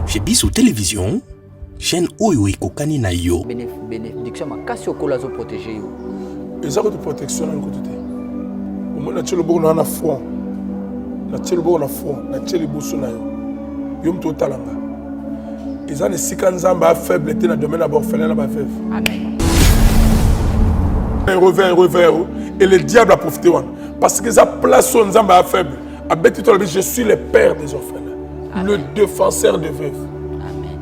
Chez Bissou Télévision, chaîne Oyo et Kokani na yo. Bénédiction ma casse au col à protéger yo. Les actes de protection dans le côté. Au moins, tu as le bon na front. Tu as le bon na front. Tu as le bon na yo. Yom to talanga. Ils ont des sikanzamba faibles dans le domaine d'abord fait na ba veuve. Amen. Un revers et le diable a profité parce que ça place son zamba faible. Je suis le père des orphelins. Amen. Le défenseur des veuves. Amen.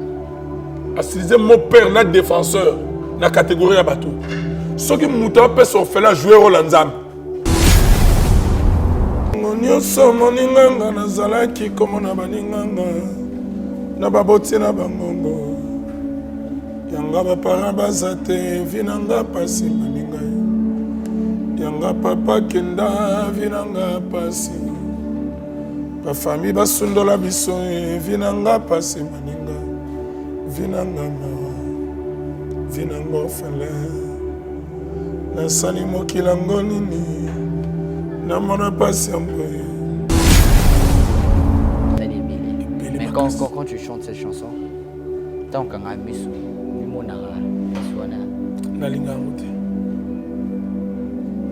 C'est mon père, notre défenseur, dans la catégorie à bateau. Ce qui m'a fait son orphelin jouer au Lanzam. Nous sommes en Inganga, Nazalaki, comme on a baninganga. Nababoti na bangongo. Yanga bapara bazate, vinanga pasi maninga. Yanga papa kenda, vinanga pasi. La famille basundola biso vinanga pasi maninga vinanga fele na sali mokilango nini na mona pasi amboye. Mais quand tu chantes cette chanson, tant qu'on a mis sous limonara soana na linga ngote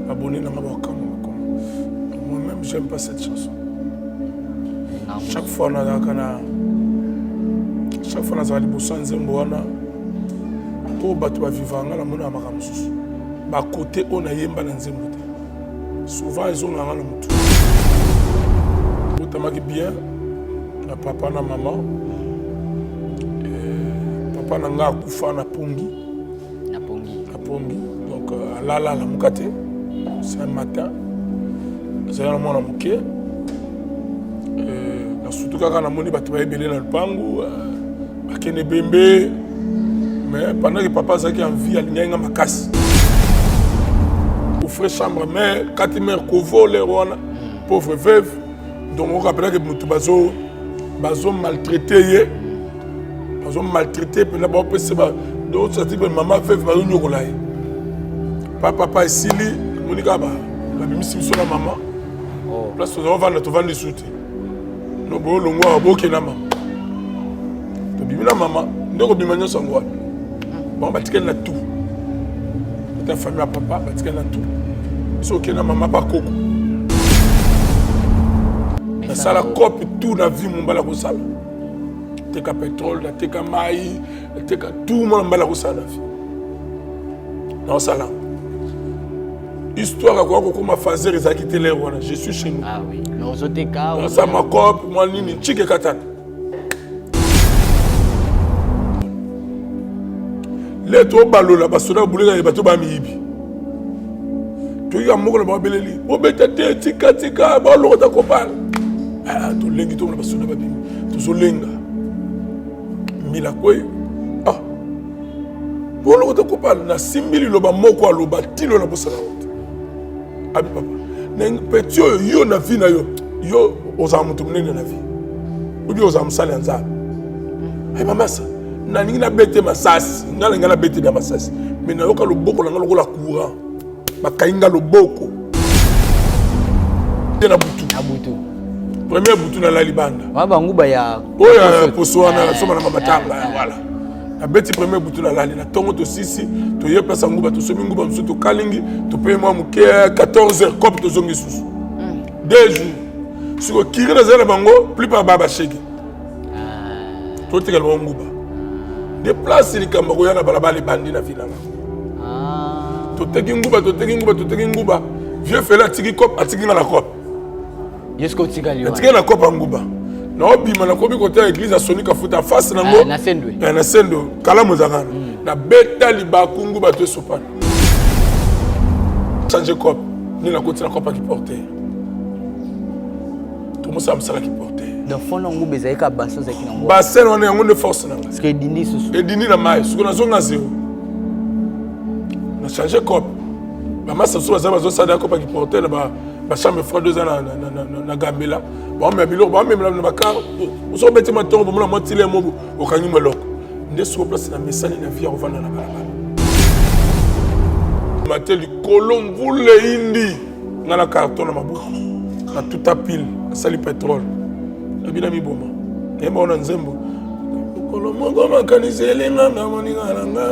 abonné na mabaka moi-même j'aime pas cette chanson. Chaque fois on a des bosons nzemboana to batu ba vivanga na mona makamusu ba côté on a yemba na nzembote souvent ils ont nganga na mutu otamaki bien na papa na maman papa na nga kufa na pongi donc alala la mukate c'est un matin c'est un moment na muke. Surtout quand on a moni bato baebele na lupangu bakene bembe mais pendant que papa zaki en vie alinga makasi offre chambre mais quand il meurt kovo les rona pauvre veuve donc on rappelle que mutu bazo maltraité puis là ba pese ba d'autres type maman veuve bazo nyokola ye papa esili monika ba la bimisi biso na maman place on va to vendre souté. No bo longwa boke na mama. To bimina mama, ndoko bimanyo sangwa. Bon batikela tout. Ta famille à papa batikela tout. So ke na mama ba koko. Na sala copie tout na vie mon bala ko sala. Teka pétrole, teka mai, teka tout mon bala ko sala vie. Non sala. Histoire quoi comme ma fazer ezaki télé wana, je suis chez nous. Ah oui. Non zoteka. Non ça ma cop, moi nini chike katana. Les to balola basoda bulega bato ba miyibi. To ya moko na ba beleli. O beta te tika ba lo ta kopala. Ah to lengi to na basoda ba bimi. To so lenga. Mila koy. Ah. Bo lo ta kopala na simbili lo ba moko alo ba tilo na bosala. Abi papa neng petit yo na vie na yo ozamu tumnene na vie udi ozamu sala nza ay mama sa na ningi na bete masasi ngala bete na masasi mais na yoka loboko na ngalo la courant bakainga loboko na butu premier butu na la libanda baba nguba ya oya poswana soma na mamatanga voilà na beti premier butu na lali na tongo to sisi to ye place nguba to somi nguba mso to kalingi to paye moi muke 14h cop to zongi susu 2 jours siko kiri na zela bango plus par baba shege to tika lo nguba de place ni kamba ko yana balabala bandi na vila to teki nguba vieux fela tiki cop atiki na la cop yesko tika liwa atiki na cop nguba na obima na kobi côté église à Sonika futa face nango na sendwe na sendo kala mozakana na beta libakungu bato sopana changer cop ni na côté na cop qui porter tout mo ça msala qui porter dans fond nango bezaika bassin zaki nango bassin on est en de force nanga parce que dindi susu et dindi na mai suko na zonga zéro na changer cop ba massa so bazo sada cop qui porter na ba chambre froide 2 ans na Gambela bon mais biloko ba même na bakar so beti matongo mo na motile mo okangi moloko ndeso place na mesani na vie ovanda na balabala mateli kolomvule indi ngala carton na mabuku na tout à pile sali pétrole abina mi boma et bon nzembo Kolomongo makanise lenganga moninga nanga.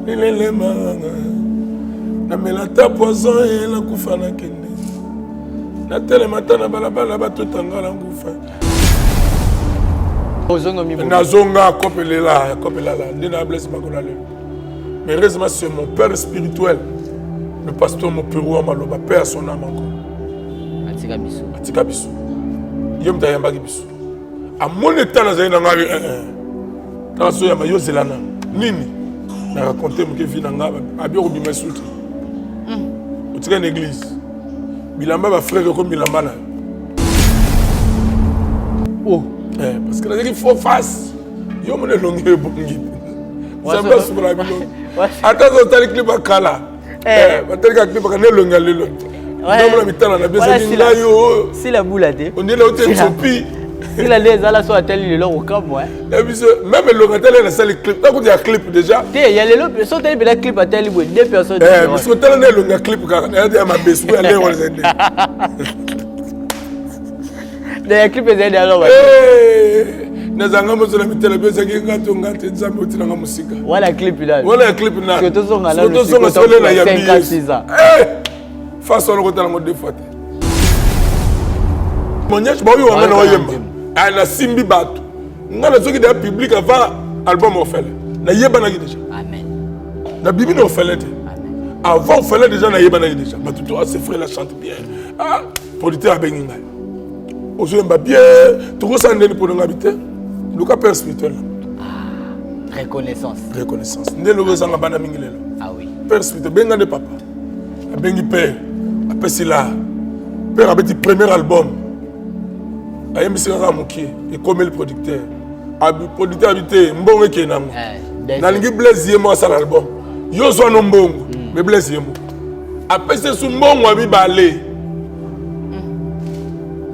Lelele manga. Na melata poison et la kufa na kende. Na tele matana balabala batotanga la kufa. Nazonga kopelela ndina blesse makola le. Mais heureusement c'est mon père spirituel. Le pasteur mon père maloba père son âme encore. Atika biso. Yom ta yamba biso. A mon état na zaina ngari Quand so ya mayo zelana nini na raconter mon ke vie na ngaba abi ko bima souti. Otika une église. Bilamba ba frère comme bilamba na. Oh, parce que il faut face. Yo mon longue bongi. Ça va sur la bilo. Attends, on t'a clip à Kala. On t'a clip à Nelonga lelo. Si la boule a été. On est là où tu es sopi. Si la les ala soit telle le long au camp moi. Même le locatel est la clip. T'as il y a clip déjà. Il y a les lots sont telle la clip à telle deux personnes. Parce que tel est le clip car il y a ma baisse pour aller on les aider. Des clips est alors. Nazanga mo zola mitela beza kinga to ngate nzambe utina nga musika. Wala clip là. Wala clip na. Que to zonga là. To zonga sole na ya 56 ans. Face on ko tala mo defote. Monyach ba yo ngana oyemba. Ana simbi bato. Ngana soki de public avant album ofele. Na yeba na déjà. Amen. Na bibi no ofele te. Avant ofele déjà na yeba na déjà. Bato to ses frères la chante bien. Ah, producteur a benginga. Ozoyemba bien, to ko sande pour ngabité. Le cas père spirituel. Reconnaissance. Reconnaissance. Ah oui. Père spirituel. Benga de papa. Bengi père. Après cela. Père avait dit premier album. Ayem Sira Mouki. Et comme le producteur. Le producteur habité. Mbongo Kenamo. Nalingi Blaise Yemo à l'album. Yo so no mbongo. Mais Blaise Yemo. Après c'est sous mbongo abi balé.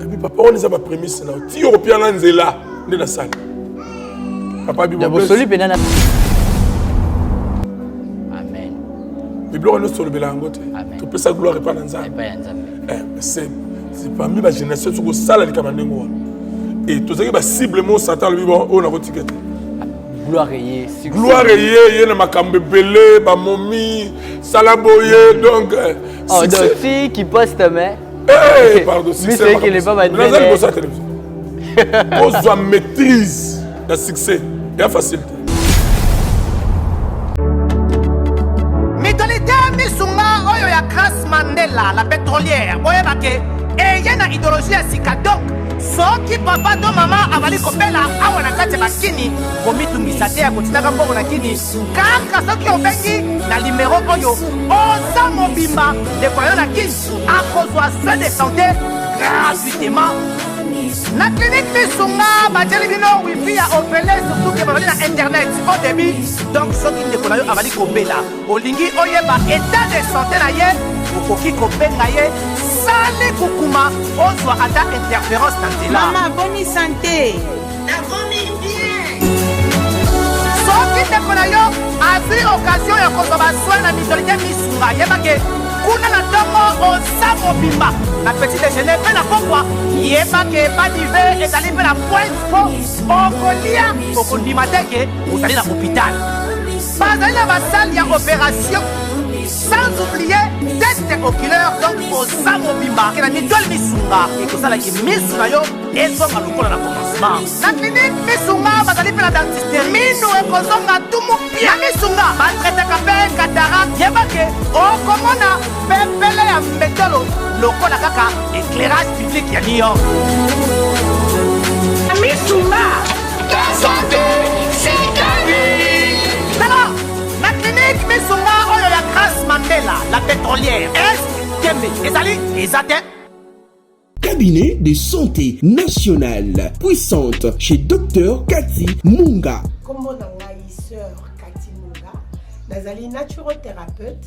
Et puis papa on les a ma prémisse là. Ti européen là nzela de la salle. Papa Bibo. Amen. Bible on sur le belangote. Tu peux sa gloire et pas dans ça. C'est pas mis ma génération sur le salaire de Kamandengo. Et tout ça qui va cible mon Satan le vivant on a votre ticket. Gloire et succès. Gloire et yé na makambe belé ba momi salaboye donc oh donc si qui poste mais pardon si c'est qu'il est pas mal. Dans la télévision. On doit maîtrise le succès. Il y a facilité. Mitolité Misunga Oyo ya Grace Mandela, la pétrolière. Oye bake, et y a une idéologie à Sika. Donc, ce qui papa to maman avali kopela, awa na kate bakini, komitungisa te ya kotinaka mboko na kini. Kaka soki obengi na numéro Oyo, oza mobimba, de koyo na kini, akozwa soin de santé gratuitement. La clinique Misunga, Badjeli Bino, Wi-Fi a opéré surtout que Badjeli na internet au début. Donc, ce qui ne connaît pas, Avali Kopela, Olingi Oyeba, état de santé na ye, Okoki Kopenga ye, Sale Kukuma, Ozwa Ada interférence dans la. Maman, bonne santé. La bonne bien. Ce qui ne connaît pas, a pris occasion de consommer soin na mitolité Misunga, Yebake. Kuna na tongo oza mobimba na petit déjeuner mpe na pokwa yebake epa dive ezali mpe na point po okolia okondima te ke ozali na hôpital bazali na basale ya opération sans oublier test oculaire donc oza mobimba ke na mitole Misunga ekosalaki misu na yo ezonga lokola na commencement na clinique Misunga bazali mpe na dentiste minu ekozonga tumu pia Misunga batretaka mpe cataracte yebake okomona pepele ya mbetolo lokola kaka éclairage public ya New York Misunga santé c'est gagné. Alors la clinique Misunga oyo ya Grace Mandela la pétrolière est ezali ezate Cabinet de santé nationale puissante chez Dr Cathy Munga. Comment sœur Cathy Munga, nazali naturothérapeute,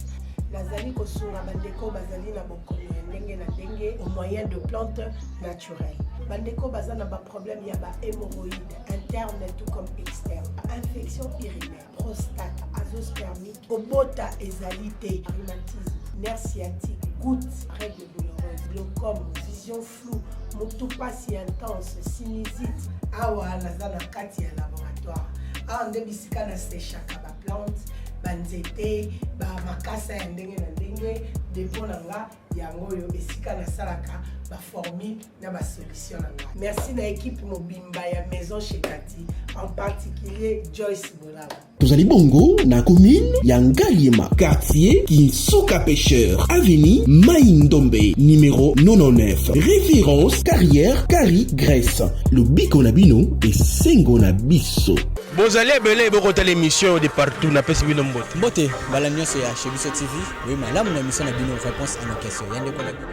nazali kosunga bandeko bazali na bokono ndenge na ndenge au moyen de plantes naturelles. Bandeko bazana ba problème ya ba hémorroïdes interne tout comme externe, infection urinaire, prostate, azoospermie, obota ezali te, rhumatisme, nerf sciatique, gouttes, règles douloureuses, glaucome, vision floue, motu pasi intense, sinusite. Awa naza na kati ya laboratoire. Awa nde bisika na séchaka ba plante, ba nzete, ba makasa ya ndenge na ndenge, dépôt na nga yango yo esika na salaka ba formule na ba solution na nga. Merci na équipe mobimba ya maison chez Kati, en particulier Joyce Bolaba. Tozali bongo na commune ya Ngaliema, quartier Kinsuka Pêcheur, avenue Maïndombe, numéro 99. Référence carrière Kari Grèce. Le biko na bino et sengo na biso. Bozali ebele bokota l'émission de partout na pesi bino mbote. Mbote, bala nyonso ya Chebiso TV. Oui, malamu na émission na bino réponse à nos questions. Yande ko na bino.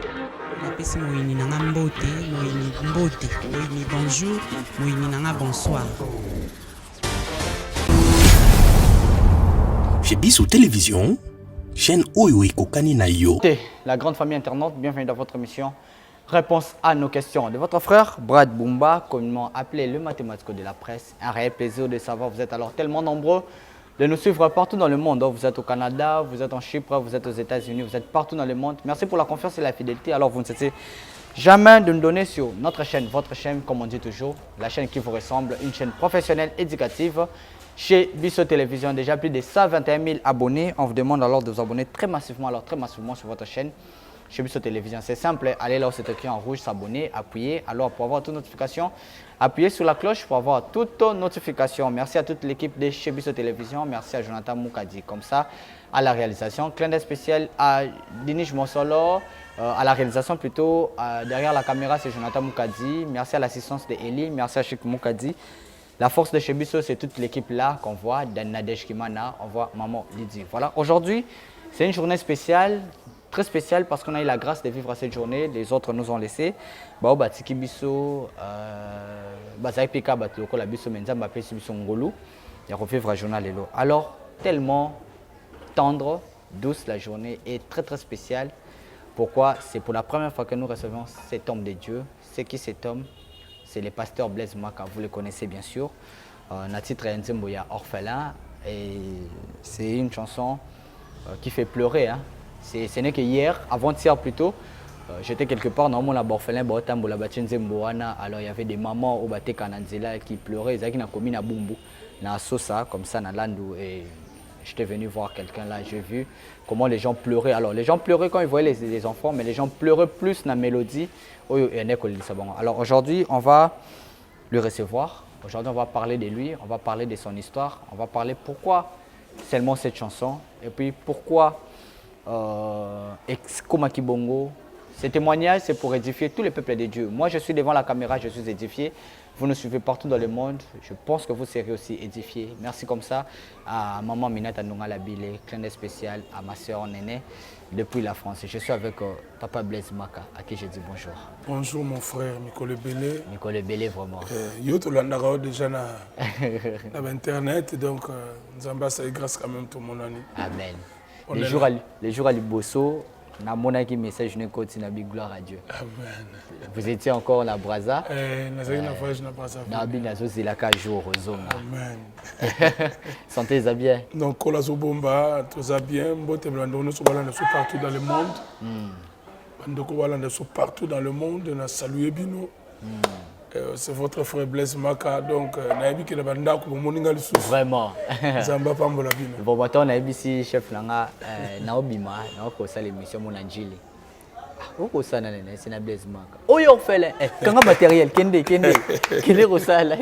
Napesi moyini nanga mbote, moyini mbote, moyini bonjour, moyini nanga bonsoir. Chez Bissou Télévision, chaîne Oyo Ekokani na yo. La grande famille internaute, bienvenue dans votre émission. Réponse à nos questions de votre frère Brad Bumba, communément appelé le mathématico de la presse. Un réel plaisir de savoir, vous êtes alors tellement nombreux de nous suivre partout dans le monde. Vous êtes au Canada, vous êtes en Chypre, vous êtes aux États-Unis, vous êtes partout dans le monde. Merci pour la confiance et la fidélité. Alors vous ne cessez jamais de nous donner sur notre chaîne, votre chaîne, comme on dit toujours, la chaîne qui vous ressemble, une chaîne professionnelle, éducative. Chez Bissou Télévision, déjà plus de 121 000 abonnés. On vous demande alors de vous abonner très massivement sur votre chaîne. Chez Bissou Télévision, c'est simple, allez là où c'est écrit en rouge, s'abonner, appuyer. Alors pour avoir toutes notifications, appuyez sur la cloche pour avoir toutes notifications. Merci à toute l'équipe de chez Bissou Télévision, merci à Jonathan Moukadi, comme ça, à la réalisation. Clin d'œil spécial à Dinish Monsolo, à la réalisation plutôt, derrière la caméra c'est Jonathan Moukadi. Merci à l'assistance de Eli, merci à Chic Moukadi. La force de chez Bissou, c'est toute l'équipe là qu'on voit, Dan Nadej Kimana, on voit Maman Lydie. Voilà, aujourd'hui, c'est une journée spéciale. Très spécial parce qu'on a eu la grâce de vivre cette journée, les autres nous ont laissé. Bao batiki biso bazai pika batoko la biso menzamba pesi biso ngolu ya revivre la journée lelo. Alors tellement tendre, douce la journée et très très spéciale. Pourquoi? C'est pour la première fois que nous recevons cet homme de Dieu. C'est qui cet homme? C'est le pasteur Blaise Maka, vous le connaissez bien sûr. Na titre Nzemboya orphelin et c'est une chanson qui fait pleurer hein. Ce n'est que hier, avant-hier plutôt, j'étais quelque part dans mon orphelin, alors il y avait des mamans au Baté Kananzela qui pleuraient, ils avaient commis na Bumbu, na Sosa, comme ça, na Landu, et j'étais venu voir quelqu'un là, j'ai vu comment les gens pleuraient. Alors les gens pleuraient quand ils voyaient les enfants, mais les gens pleuraient plus na mélodie. Alors aujourd'hui, on va le recevoir, aujourd'hui on va parler de lui, on va parler de son histoire, on va parler pourquoi seulement cette chanson, et puis pourquoi Komaki Bongo. Ce témoignage, c'est pour édifier tous les peuples de Dieu. Moi, je suis devant la caméra, je suis édifié. Vous nous suivez partout dans le monde. Je pense que vous serez aussi édifiés. Merci comme ça à maman Minata Nunga Labile, clin d'œil spécial à ma soeur Néné depuis la France. Je suis avec papa Blaise Maka, à qui je dis bonjour. Bonjour mon frère, Mikole Bélé. Mikole Bélé, vraiment. Yo to landara déjà na internet, donc nous ambassade grâce quand même tout mon année. Amen. Les jours à Liboso, na monaki message ne continue na gloire à Dieu. Amen. Vous étiez encore na Braza. Na voyage na Braza. Na bina zo zilaka jour zonga. Amen. Santé za bien. Donc kola zo bomba, tout ça bien, mbote blando nous sommes partout dans le monde. Bandoko walanda sont partout dans le monde, na saluer bino. C'est votre frère Blaise Maka, donc naïbi qui n'a pas d'endroit pour moninga le souffle. Vraiment. Zamba pambola bino. Bon baton naïbi si chef langa naobima na ko sala émission mon anjili. Oko sana nene c'est na Blaise Maka. Oyo fele kanga matériel kende ko sala.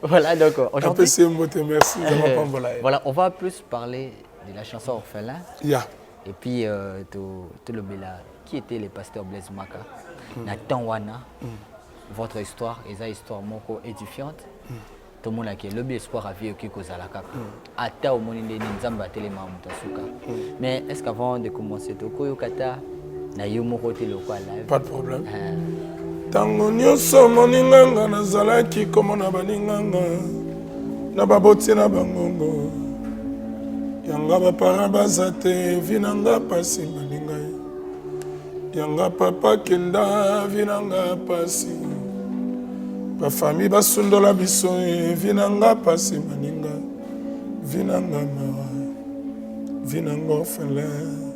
Voilà donc aujourd'hui c'est merci Zamba pambola. Voilà, on va plus parler de la chanson Orphelin. Yeah. Et puis tout le bela qui était le pasteur Blaise Maka. Na Tanwana. Votre histoire est une histoire moko édifiante. Tout le monde a le espoir à vivre qui cause à la cape. Ata au monde ni nzamba telema mutasuka. Mais est-ce qu'avant de commencer to koyokata na yo moko te lokwa live? Pas de problème. Tango nyonso moninganga nazalaki komona baninganga na baboti na bangongo. Yanga bapara bazate vinanga pasi baninga. Yanga papa kenda vinanga pasi. Ba famille basundola biso vinanga pasi maninga. Vinanga mawa. Vinanga orphelin.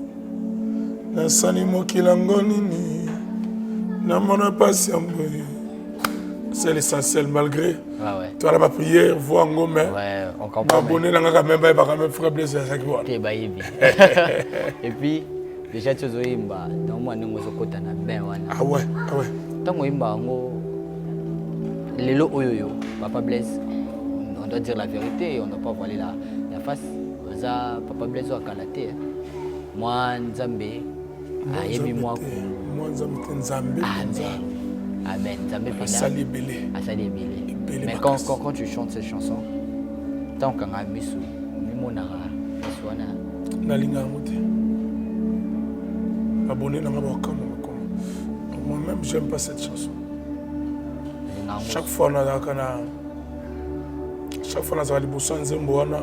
Nasani mokilango nini. Non, mon patient, c'est l'essentiel malgré. Ouais. Tu as la prière, voir un homme. Ouais, on comprend. Abonné dans la même bail, par même frère blessé à chaque fois. Et puis, déjà, tu as dit, dans moi, nous sommes côté na ben wana. Ah ouais. Tant que imba ngo, lelo oyoyo, Papa Blaise, on doit dire la vérité, on ne doit pas voiler la face. Ça, Papa Blaise a calaté. Moi, Nzambe, ayebi moi. Moi, Nzambe. Amen. Nzambe pena. Asali belé. Asali belé. Mais quand tu chantes ces chansons, tant qu'on a mis sous, mimonara, miswana. Nalinga ngote. Abonné dans ma boîte. Moi-même, j'aime pas cette chanson. Chaque fois, on a les bossons Nzembo wana.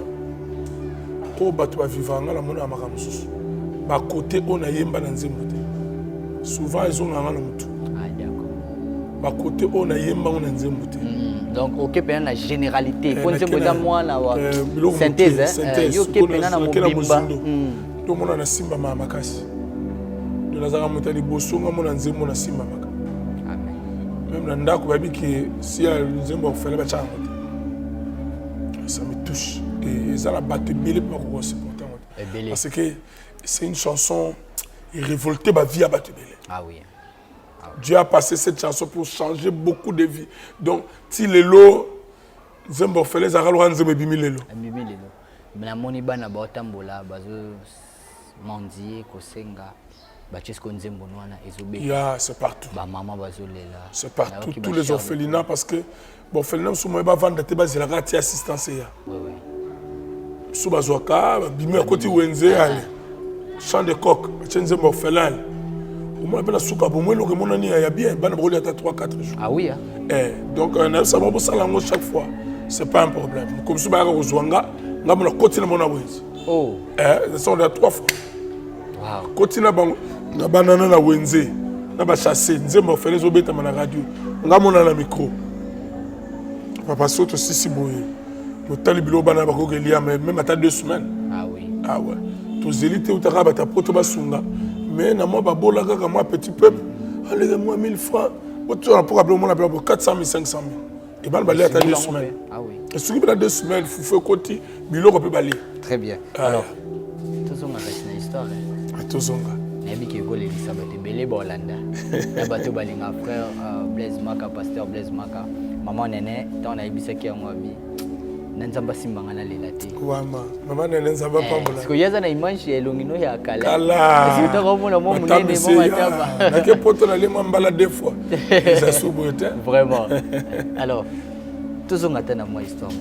Oh, bah tu vas vivre en la monnaie à Maramusus. Bah côté on a yemba dans Nzembo. Souvent ils ont un mutu. Ah d'accord. Bah côté on a yemba dans Nzembo. Donc ok pendant la généralité. Pour Nzembo za moi na wa synthèse. Yo ok pendant na mobimba. Tout le monde a simba makasi. De la zara mutali bosonga mon Nzembo na simba maka. Amen. Même la ndako babi que si Nzembo fait la bachanga. Ça me touche. Et ça la batte belé pour se porter. Parce que c'est une chanson révoltée ma vie à batte belé. Ah oui. Dieu a passé cette chanson pour changer beaucoup de vies. Donc si les lots Nzembo fait les aralois Nzembo bimi les lots. Bimi les lots. Mais la moni bana ba tambola bazo mandi kosenga. Bachesko Nzembo nwana ezobe. Yeah, c'est partout. Ba maman bazolela. C'est partout tous les orphelinats parce que bon orphelinat sous moi ba vendre te base la rati assistance ya. Oui. Sous bazoaka bimi à côté wenze ale. Champ de coq, Nzembo orphelin. Au moins ben la souka bon moi le mon ani ya bien bana brûler à 3-4 jours. Ah oui hein. Donc ça va pour ça lango chaque fois. C'est pas un problème. Comme sous ba kozwanga ngamo na côté na mona wenze. Oh. Ça sont là 3 fois. Wow. Côté na bango na banana na wenze na ba chasser Nzembo orphelin zo beta na radio. Ngamo na micro. Papa Soto si boye. Le talibilo bana ba ko gelia même à 2 semaines. Ah oui. Ah ouais. Tous élites ou taraba ta poto basunga. Mais na moi ba bola kaka moi petit peuple. Allez moi 1000 francs. Autant on pourra probablement appeler pour 400 000 500 000. Et ben balé à 2 semaines. Ah oui. Et ce qui est 2 semaines, il faut côté bilo peut balé. Très bien. Alors tous on a une histoire. Tous on a. Nabi ki ko le lisabate belé bolanda. Na bato balinga frère Blaise Maka pasteur Blaise Maka. Maman nene tant na ibisa ki ngwa bi. Nanzamba simbanga na lelati. Maman nene nzamba pambola. Parce que yaza na image elongino ya kala. Kala. Si utaka mona mo munene mo mataba. Na ke poto na le mbala 2 fois. Ça soubote. Vraiment. Alors tous on attend moi histoire.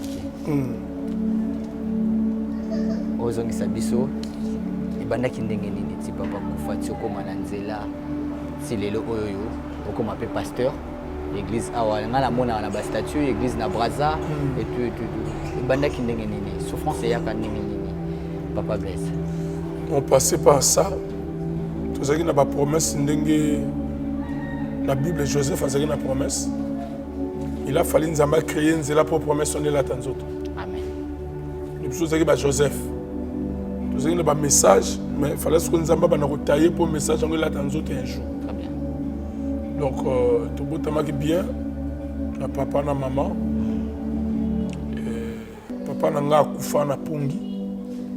Ozongisa biso ibandaki ndenge nini ti papa kufa ti okoma na nzela ti lelo oyo okoma pe pasteur l'église awa nga na mona na ba statue église na Brazza et tout ibandaki ndenge nini souffrance yaka ndenge nini Papa Blaise. On passait par ça. Tout ça qui n'a pas promesse ndenge la Bible Joseph a une promesse. Il a fallu nzamba créer nzela pour promesse on est là tant autres. Amen. Le chose qui ba Joseph. Tout ça qui n'a pas message mais il fallait que nzamba ba na retailler pour message on est là tant autres un jour. Très bien. Donc tout beau tamaki bien na papa na maman. Papa na nga kufa na pongi.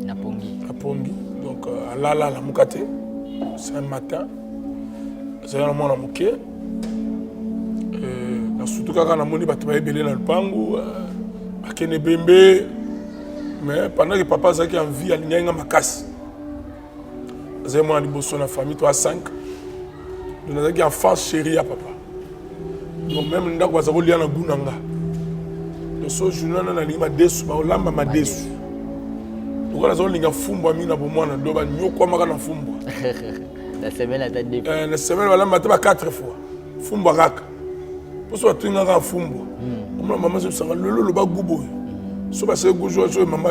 Na pongi. Donc alala la mukate. C'est un matin. C'est un moment na muke. Surtout quand on a moni bato baebele na lupangu akene bembe mais pendant que papa zaki en vie alinga makasi c'est moi liboso na famille toi 5 nous avons qui enfant chéri à papa donc même ndako baza kolia na gunanga le so journal na linga desu ba olamba madesu donc la zone linga fumbwa mina bo mwana doba nyoko maka na fumbwa la semaine attend depuis la semaine wala mataba 4 fois fumbwa kaka so tu ngaka fumbo maman se sanga lolo ba gubo so ba se gojo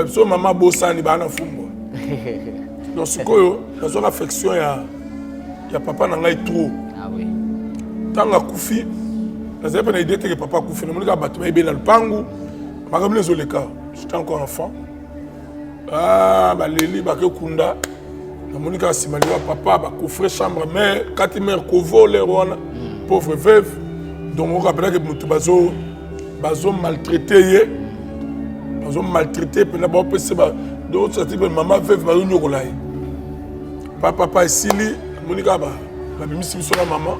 so maman bosani ba na fumbo donc sikoyo nazo affection ya papa na ngai trop. Ah oui tanga kufi nazo pe na idée que papa kufi na mulika bato ba na lupangu makamle zo leka j'étais encore enfant ba leli ba ke kunda na mulika simaliwa papa ba coffrer chambre mais kati mère ko voler wana pauvre veuve. Donc on rappelle que mutu bazo maltraité bazo maltraité pena ba pese ba d'autres ça type maman veuve ba nyokola ye. Papa esili monika ba bimisi biso na maman.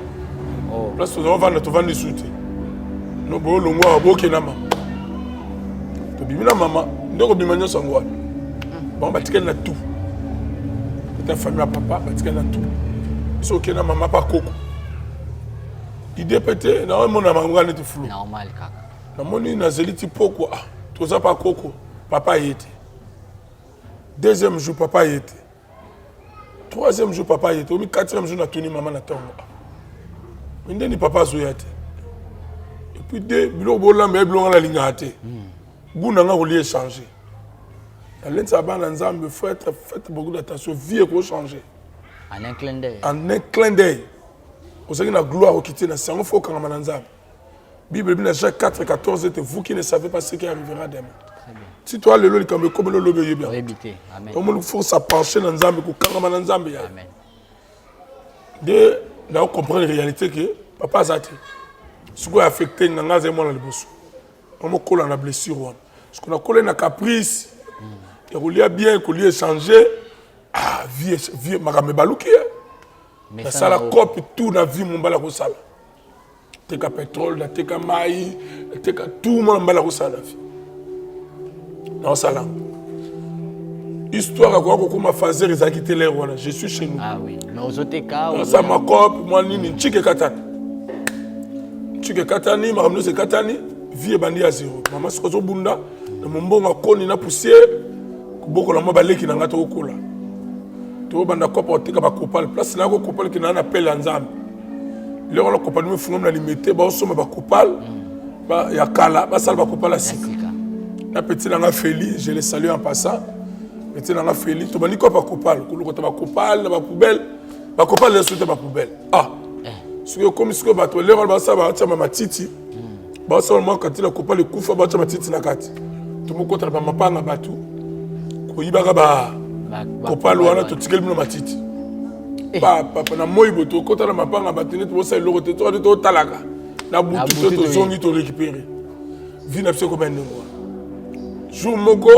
Oh. Place to vendre soute. No bo longwa boke na maman. To bimina maman ndoko bimanyo sangwa. Bon batikela na tout. Ta famille à papa batikela na tout. Biso ke na maman pa koko. Idée pété na mon amanga net flou. Normal kaka. Na moni na zeliti poko ah toza pa koko papa yete. Deuxième jour papa yete. Troisième jour papa yete. Omi quatrième jour na toni maman na tongo. Ndeni papa zoyate. Et puis deux bilo bola mais bilo na linga ate. Buna nga relier changer. La ça ba na nzambe faites beaucoup d'attention vie ko changer. En un clin d'œil. En un clin d'œil. Vous avez la gloire au quitter, c'est un faux quand on a Bible, Jacques 4:14, c'est vous qui ne savez pas ce qui arrivera demain. Si toi, le loli comme le lobby bien. Il faut s'approcher dans Nzambe pour quand on a Nzambe. Amen. De là, on comprend la réalité que papa Zati, ce qui a affecté Nanga et moi dans le bosso. On a collé la blessure. Ce qu'on a collé la caprice, et on lui a bien, qu'on lui a changé. Ah, vie, Marame Balouki. Mais ça la coupe tout la vie mon bala kosala. Teka pétrole, teka maï, teka tout le monde bala kosala vie. Non ça là. Histoire à quoi comme fazer ils a quitté l'air voilà, je suis chez nous. Ah oui. Mais aux autres cas ça ma coupe moi nini chike katani. Chike katani ma ramno c'est katani, vie bandi à zéro. Maman sikozo bunda, na mbonga koni na poussière, boko la mobile qui na ngata okola. To banda kopa otika ba kopal place na ko kopal ki na appel nzambe le ko kopal me fungom na limité ba osoma ba kopal ba ya kala ba sala ba kopal asika na petit na nga Feli je le salue en passant petit na nga Feli to bani kopa kopal ko ko ta ba kopal na ba poubelle ba kopal le soute ba poubelle ah siko comme siko ba to le ko ba sa ba tia mama titi ba sa mo kati la kopal kufa ba tia matiti na kati to mo kota ba mapanga batu ko yibaka ba kopal wana to tikeli bino matiti papa na moyibo to kota na mapanga batene to bosa eloko te to talaka na butu to zongi to récupérer vie na pseko bende ngwa jour moko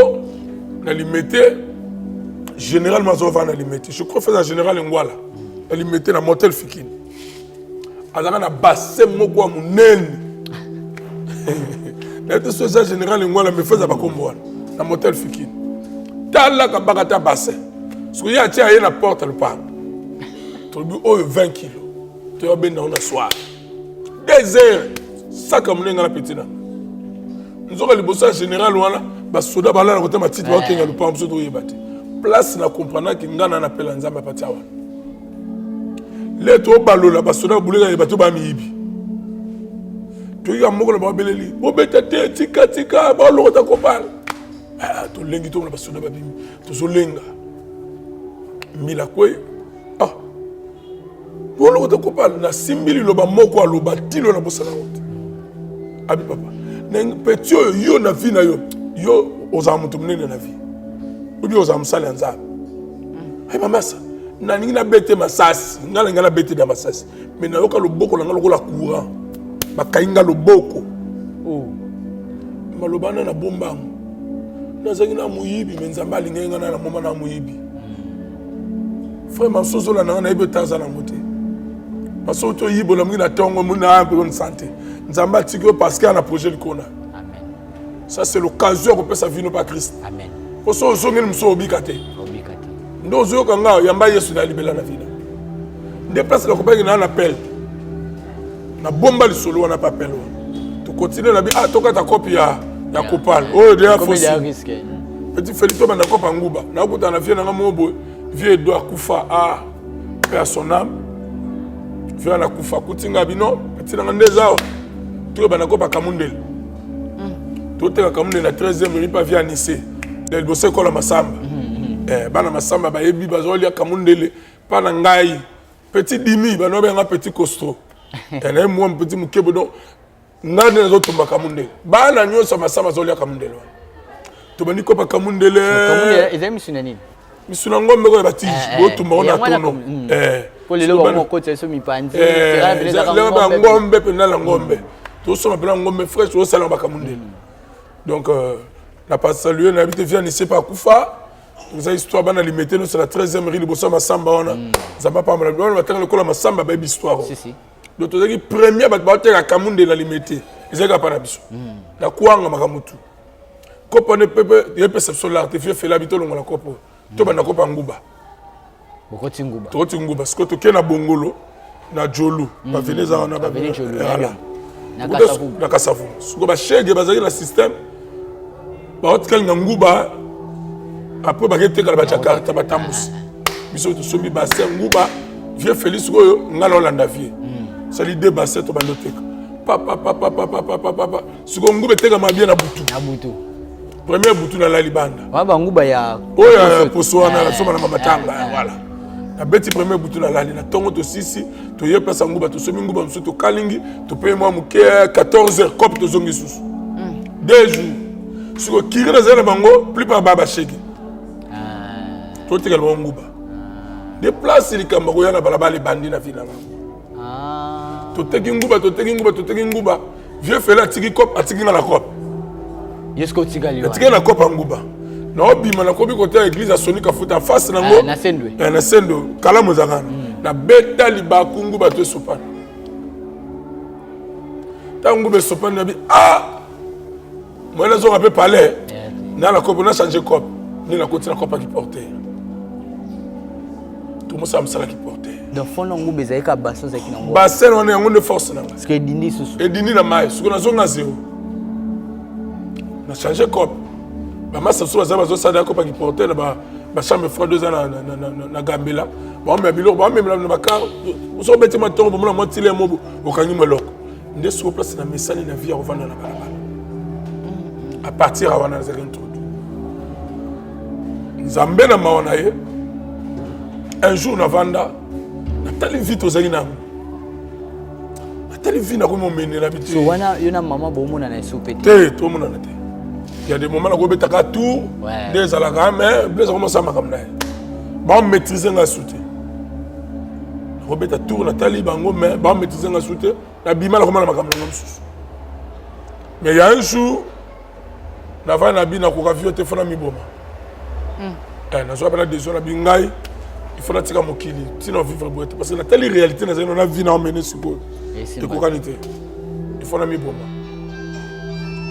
na limité général mazova na limité je crois faire général ngwala na limité na motel fikini azana na bassin moko munene na to so général ngwala me faza ba kombo na motel fikini tala ka bakata bassin so ya tia ye na porte le pas to bi o 20 kg to ben na soir 2 heures ça comme nenga la petit na nzoka libosa général wana ba soda bala na côté matiti ba kenga le pas mso to yebate place na comprendre que ngana na pela nzamba patia wana le to balola ba soda bulega yebato ba miyibi to ya moko ba beleli bo betete tika ba lo ta kopala ah to lengi to na ba soda ba bimi to so lenga mila kwe ah bo lo ta kopala na simbili lo ba moko aloba tilo na bosala wote abi papa na petit yo na vie na yo ozamutu munene na vie obi ozamsala nzaba ay mama sa na ningi na bete masasi ngala ngala bete da masasi mais na yoka loboko na ngalo la courant bakainga loboko oh malobana na bombango nazangi na muyibi menzamba lingenga na mama na muyibi frère masozo la na ibe taza na moté maso to yibo na mungina tongo muna pour une santé nzamba tiko parce qu'il y a un projet de kona amen ça c'est l'occasion qu'on peut sa vie no pas Christ amen poso zongeni mso obikate ndo zo kanga yamba Yesu na libela na vida déplace la compagnie na appel na bomba li solo na papel to continuer na bi ah toka ta copie ya kopal oh déjà fausse petit Felito bana kopa nguba na kuta na vie na mobo vie do akufa ah père son âme vie na kufa kutinga bino petit na ndeza to bana kopa kamundele to te kamundele na 13e ripa via Nice del bosse kola masamba bana masamba ba yebi bazoli kamundele pana ngai petit dimi bano benga petit costaud ene moi petit mukebo donc ngane na zotumba kamundele bana nyoso masamba zoli kamundele to bani kopa kamundele ils aiment sunani misuna ngombe ko batiji botumba ko na tono pour les logo mon côté so mi panzi la ngombe pena la ngombe to so mapela ngombe fresh o sala bakamunde donc la pas saluer na habite vient ici pas kufa nous a histoire bana limité nous c'est la 13e rue de Bossa Masamba on ça va pas mal on va tenir le col Masamba ba histoire si donc to zaki premier ba te ka kamunde la limité ezaka pa na biso na kuanga makamutu kopo ne pepe ye perception l'artifice fait l'habiter longo la kopo to bana kopa nguba bokoti nguba to nguba parce que to ke na bongolo na jolu ba veneza na ba jolu na kasavu suko ba shege bazali na système ba hotel na nguba après ba kete kala ba jakarta ba tambusi biso to somi ba se nguba vieux Félix ko ngalo landa vie ça l'idée ba se to ba loteka papa suko nguba teka ma bien na butu premier butu na la libanda ba nguba ya oya poswana na soma na matanga voilà na beti premier butu na la na tongo to sisi to ye pesa nguba to somi nguba mso to kalingi to paye moi muke 14h cop to zongi susu 2 jours suko kirina zana bango plus par baba sheki to tika lo nguba de place likamba ko yana balabala bandi na vina to teki nguba vieux fela tiki cop atiki na la cop yesko tigali wa tiki na cop nguba na obima na kobi côté église a soni ka futa face nango na sendwe na sendo kala mozakana na beta libaku nguba to sopana tangu be sopana bi moi na zo rappel palais na la cop na changer cop ni na côté na cop qui porter tout mo sam sala qui porter donc fond nguba ezaka bassin zaki na ngo bassin on est en force nanga parce que dindi susu et dindi na mai suko na zo na zéro na changer cop ba massa so za bazo sada ko pa ki porter na ba chambre froide 2 ans na Gambela ba me biloko ba même na ba car so beti ma tongo mo na motile mo okangi moloko nde so place na mesani na vie ya rovanda na balabala à partir à wana za kintu nzambe na mawana ye un jour na vanda na tali vite ozali na tali vite na ko mo menela biti so wana yona mama bo mona na soupete to mona na te. Il y a des moments où on a tout, des à la gamme, mais on commence à m'amener. On maîtrise la soute. On a tout, Nathalie, Bango, mais on maîtrise la soute. La bima, on a m'amener. Mais il y a un jour, on a vu un bina qui a vu un téléphone à Miboma. On a vu des gens à Bingaï, il faut la tirer à Mokili. Sinon, on vivre boîte. Parce que la telle réalité, on a vu un emmener sur boîte. De qualité. Il faut la Miboma.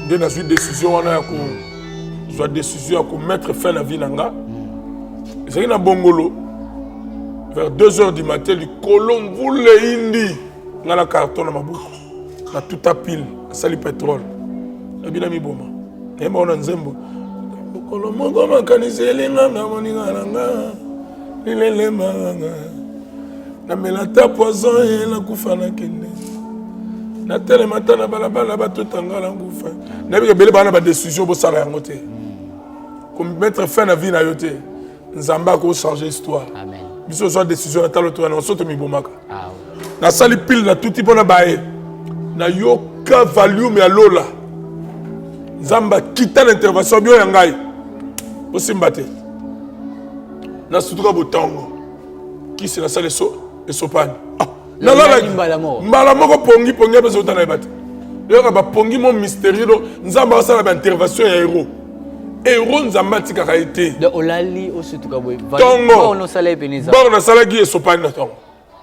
Dès que j'ai décision, on a décision à mettre fin à la vie. C'est un bongolo. Vers 2h du matin, le colon voulait indi dans la carton dans ma bouche. Dans toute la pile, sali pétrole. Et bien, ami boma. Et moi, on a un zembo. Colon mongo makanisé linganga moninganga. Lilele manga. Na melata poison et la koufana kende. Na tele matana balabala batutanga la ngufa na bi bele bana ba décision bo sala yango te comme mettre fin à vie na yote nzamba ko changer histoire amen biso so décision na talo to na soto mi bomaka na sali pile na tuti pona bae na yoka value me alola nzamba kita l'intervention bio ya ngai bo simbate na sutuka botango qui c'est la salle et sopane na la mbala moko pongi pe zo tana ebate yo ka ba pongi mo mystérieux do nzamba asala ba intervention ya héros nzamba tika ka été de olali o sutuka boy tongo no sala epeniza bon na sala gi esopani na tongo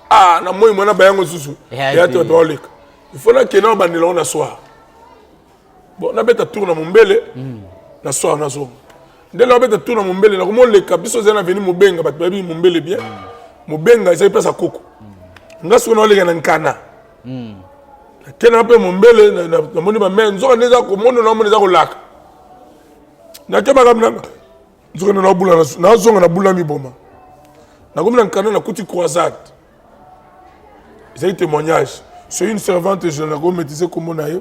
na moi mona ba yango susu ya to oleka il faut na kena ba ndela na soir bon na beta tour na mombele na soir na zo ndela beta tour na mombele na ko mo leka biso zena veni mobenga bat babi mombele bien mobenga ezai pesa koko ngaso na olega na nkana kena pe mombele na moni ba men nzoka neza ko mono na moni za ko laka na ke ba kamna nzoka na bula na zonga na bula mi boma na komna nkana na kuti croisade c'est un témoignage c'est une servante je na ko métiser comme na ye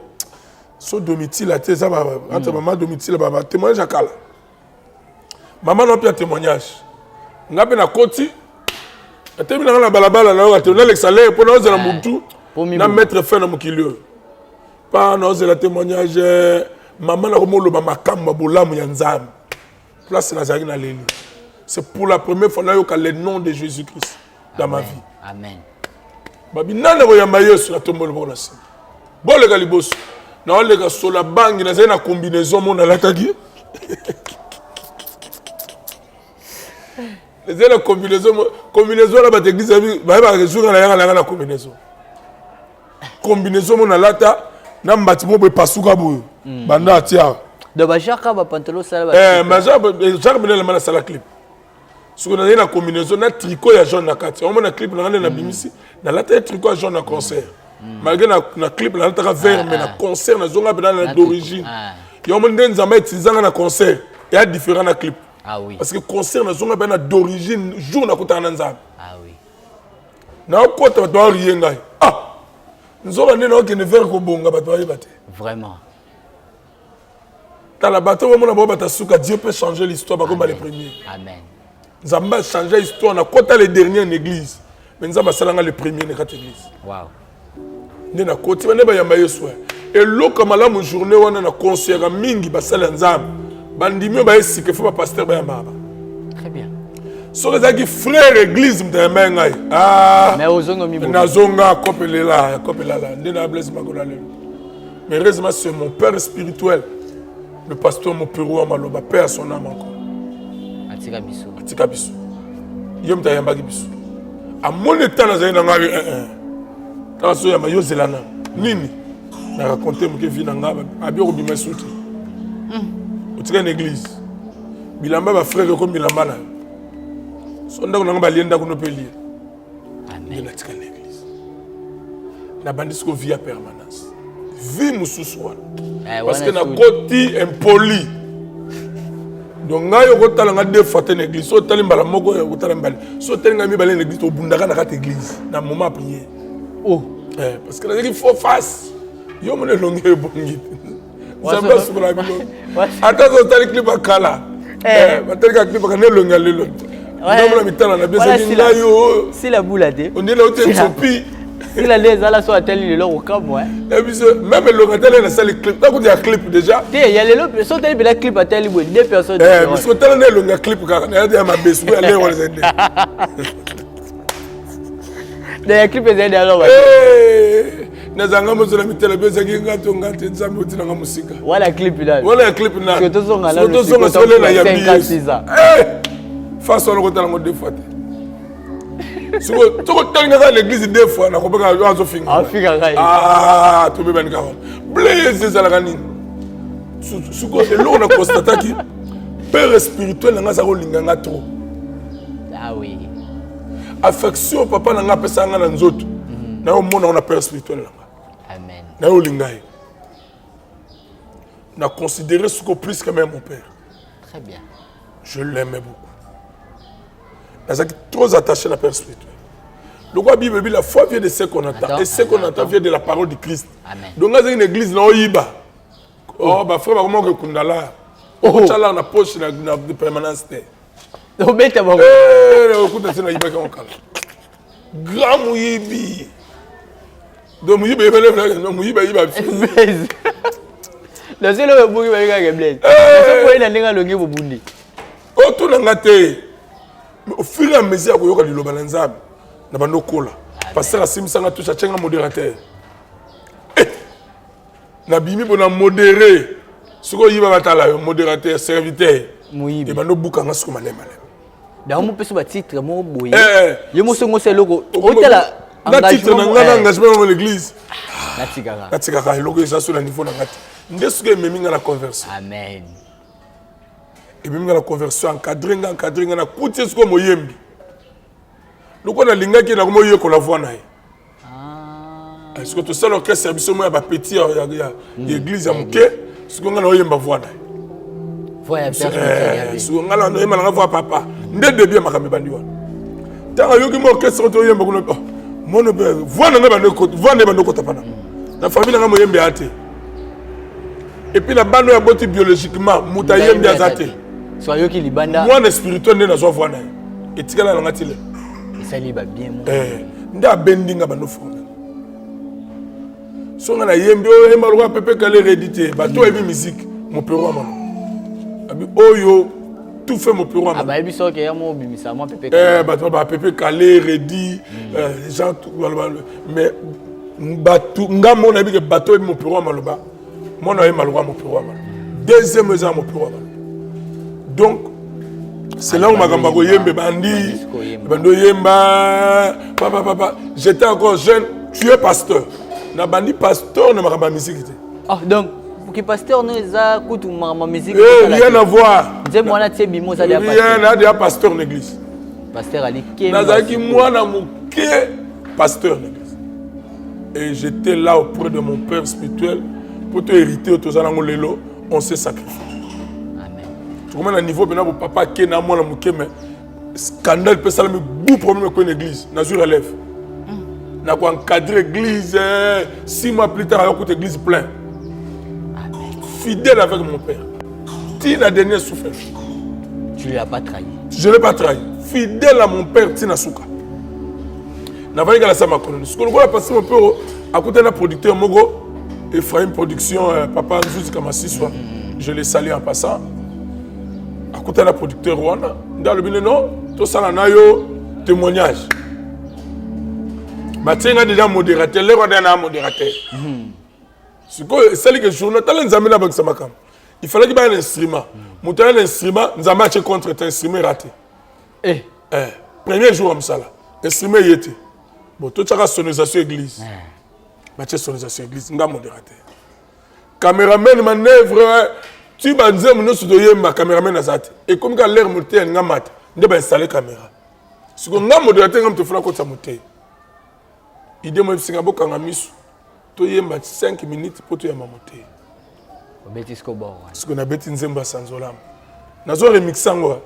so domicile a te za ba entre maman domicile ba témoignage akala maman no pia témoignage ngabe na koti atemi na balabala na yo na l'exaler pour nous la mutu na mettre fin na mukilio pa na la témoignage maman na komolo ba makamba bolamu ya nzambe place na zaki na leli c'est pour la première fois que le nom de Jésus-Christ dans ma vie. Amen. Babi nana boyamba Yesu na tombo le nasi. Bon le galibos. Na le ga sur la banque na zena combinaison mon alataki. Les la combinaison la ba église ba ba rejoindre na yanga na combinaison. Combinaison mon alata na mbati mo be pasuka boyo. Banda tia. De ba jaka ba pantalon sala ba. Mais jaka bena la sala clip. Ce qu'on a une combinaison, un tricot et jaune à 4. On a un clip, on a un bimisi. On a un tricot et jaune à concert. Malgré un clip, on a un vert, mais un concert, on a un d'origine. Il y a un concert. Il y a différents clips. Ah oui. Parce que concert, on a un d'origine, jour on a un ensemble. Ah oui. Na okota bato ariyenga. Ah. Nzoka nena okene vers ko bonga bato ayebate. Vraiment. Dans la bateau on a ba bata suka Dieu peut changer l'histoire comme les premiers. Amen. Nzamba a changé l'histoire, on a côté les derniers en église. Mais Nzamba a les premiers dans cette église. Wow. Nous avons côté, on a Yesu. Et l'eau comme la journée, on a un concert à Mingi, Basala Nzamba. Bandimio, il faut pas pasteur. Très bien. So les amis frères église, ah. Mais aux zones mi. Nazonga, Kopelela, Kopelala. Ndena blesse Magolale. Mais heureusement, c'est mon père spirituel, le pasteur Mopero Amaloba, père son âme encore. Atika biso. Atika biso. Yom ta yamba biso. A mon état na zaina ngabi ta so yamba yo zelana. Nini? Na raconter mo ke vi na ngaba abi ko bima suti. Otika na église. Bilamba ba frère ko bilamba na. So ndako na ngaba lienda ko no peli. Amen. Na tika na église. Na bandisco via permanence. Vie mususu wana. Parce que na koti impoli. Donc ngayo ko tala nga deux fois dans l'église so tali mbala moko ko tala mbala so tali nga mi balé l'église to bundaka na kat église na moment prier oh parce que là il faut face yo mone longue bongi zamba sur la bilo attention tali clip akala tali ka clip akane longue lelo ndomona na mitana na besa ngayo si la boule a dé on est là au Tsopi si la les ala so ateli le au camp ouais et puis même le locatel na salle clip ta ko dia clip déjà il y a les lots so teli la clip ateli deux personnes parce que tellement le longue clip ka na dia ma besu aller on les aider des clips des alors nazanga mo zola mitela besa ki ngato ngate nzambe utina nga musika wala clip là wala clip na que to zonga là to zonga sole na ya 56 ans face on ko tala ngo deux fois si vous avez l'église deux fois, vous avez ah, tu peux bien dire. Blaise, c'est la ganine. Si vous avez constaté que le père spirituel n'a pas trop. Ah oui. Affection, papa n'a pas ça dans les autres. N'a pas mon père spirituel. Amen. N'a pas l'ingay. N'a considéré ce que plus que même mon père. Très bien. Je l'aimais beaucoup. Je suis trop attaché à la père spirituelle. Le roi Bible dit la foi vient de ce qu'on entend. Et ce qu'on entend vient de la parole de Christ. Amen. Donc, dans une église, là, oh, bah, frère, comment que Kundala? Oh, tu as là, la poche de permanence. Oh, mais tu as bon. Grand Mouyibi. Donc, Mouyibi, il va Mouyibi, il va Blaise. Le seul homme qui va faire Blaise. C'est pourquoi il a le Bundi. Oh, tout le monde. Au fur et à mesure que vous avez le balanzab, vous avez le cola. Parce que la simsanga touche à un modérateur. Nabimi pour modérer. Ce que vous avez un modérateur, serviteur. Et vous avez boucan ce que vous avez. Dans mon petit titre, mon boy. Je me suis dit logo. Hôtel engagement dans l'église. Natigara. Natigara, le logo est sur le niveau de la gâte. Qu'est-ce que vous avez la conversion? Amen. Et même la conversion encadrée na coûté ce que moyembi. Le quoi na linga qui na ko moye ko la voix na. Ah. Est-ce que tout ça l'orchestre service moi ba petit ya église ya moké, ce que ngana oyemba voix na. Voix ya père. Ce que ngana no yemba na voix papa. Ndé début makambe bandi wana. Tanga yoki mo orchestre to oyemba ko no. Mono be voix na ba no ko voix na ba no ko tapana. Na famille na moyembe ate. Et puis la bande ya boti biologiquement mutayembe azate. Soyez qui libanda. Moi, le spirituel n'est pas voir. Et tu as la télé. Ça liba bien. Nda bending aba no fona. So na yembe o ema ro pepe kale réédité. Ba to ebi musique mon père mama. Abi oyo tout fait mon bureau. Ah bah, il y a mon bimisa, moi, Pépé. Pépé Calé, Reddy, les gens, tout. Mais, nga mon ami que bateau est mon bureau à Maloba. Moi, on a eu Maloba mon bureau à Maloba. Deuxième maison mon bureau à Maloba. Donc, c'est là où ma gambago yembe bandi, bando yemba, papa. J'étais encore jeune, tu es pasteur. Na bandi pasteur, ne m'a pas musique. Ah, donc, pour que pasteur nous a écouté ma musique. Rien à voir. Rien à dire pasteur d'église. Pasteur Ali Ké. Nazaki moi na mouké pasteur d'église. Et j'étais là auprès de mon père spirituel pour te hériter au Tozalango Lelo, on s'est sacrifié. Amen. Tu comprends le niveau maintenant pour papa qui na moi na mouké mais scandale peut ça me bout problème avec une église, na jour élève. Na ko encadrer l'église 6 mois plus tard avec l'église plein. Fidèle avec mon père. Tina dernière souffrance. Tu ne l'as pas trahi. Je ne l'ai pas trahi. Fidèle à mon père Tina Souka. N'avait pas ma colonie. Ce qu'on voit passer mon père à côté d'un producteur Mogo, Ephraim Production, papa Nzouzi Kamassi, je l'ai salué en passant. À côté d'un producteur Rwanda, dans le bine non, tout ça là nayo témoignage. Mathieu a déjà modérateur, le Rwanda a modérateur. C'est que journal, il fallait qu'il y ait un instrument. Mon un instrument, nous avons matché contre un instrument raté. Premier jour comme ça, l'instrument y était. Bon, tout ça, sonorisation église. Matché sonorisation église, nous avons modérateur. Caméraman, manœuvre, tu vas dire que nous avons caméraman azate. Et comme quand l'air monté, nous avons installé la caméra. Si nous avons modérateur, nous avons fait la côte à monter. Il dit que nous avons fait la mise. Tu as 5 minutes pour te monter. Ce qu'on a bêti Nzemba Sanzolam. Nazo remixer ngo.